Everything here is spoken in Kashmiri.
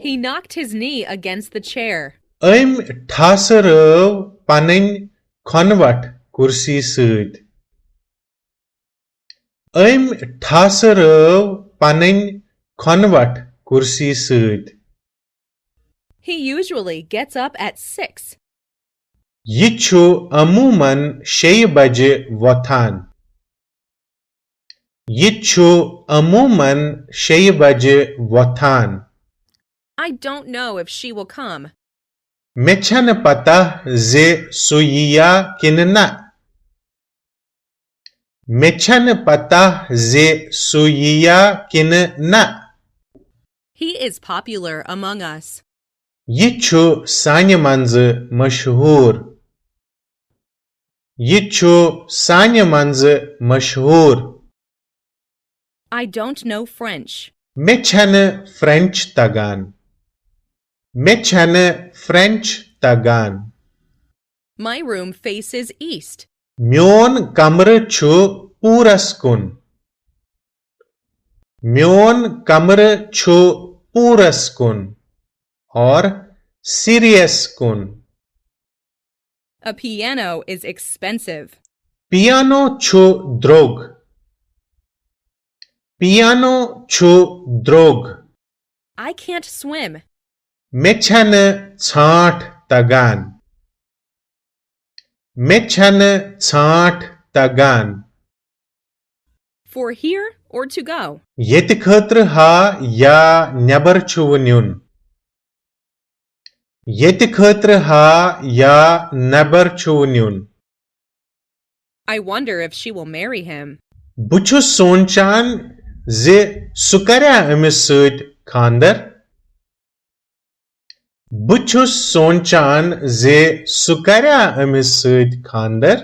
He knocked his knee against the chair. Aim thasaröv panin khonvat kursi sۭtۍ. Aim thasaröv panin khonvat kursi sۭtۍ. He usually gets up at 6. Yہِ چھُ عموٗمن 6 بجہِ وۄتھان. Yہِ چھُ عموٗمن 6 بجہِ وۄتھان. I don't know if she will come. مےٚ چھنہٕ پتہ زِ سُہ یِیا کِنہٕ نہ. مےٚ چھنہٕ پتہ زِ سُہ یِیا کِنہٕ نہ. He is popular among us. یہِ چھُ سانہِ منٛزٕ مشہوٗر. یہِ چھُ سانہِ منٛزٕ مشہوٗر. I don't know French. مےٚ چھنہٕ فرٛٮ۪نچ تگان. مےٚ چھنہٕ فرٛٮ۪نچ تگان. My room faces east. میون کمرٕ چھُ پوٗرس کُن. میون کمرٕ چھُ پوٗرس کُن. اور سیریس کُن. A piano is expensive. Piano چھُ درٛوگ. پیانو چھُ درٛوگ. I can't swim. مےٚ چھنہٕ ژھانٛٹھ تگان. مےٚ چھنہٕ ژھانٛٹھ تگان. For here or to go? ییٚتہِ خٲطرٕ ہا یا نٮ۪بر چھُوٕ نیُن. ییٚتہِ خٲطرٕ ہا یا نٮ۪بر چھُوٕ نیُن. I wonder if she will marry him. بہٕ چھُس سونچان زِ سُہ کَریا أمِس سۭتۍ خانٛدر. بہٕ چھُس سونچان زِ سُہ کَریا أمِس سۭتۍ خانٛدر.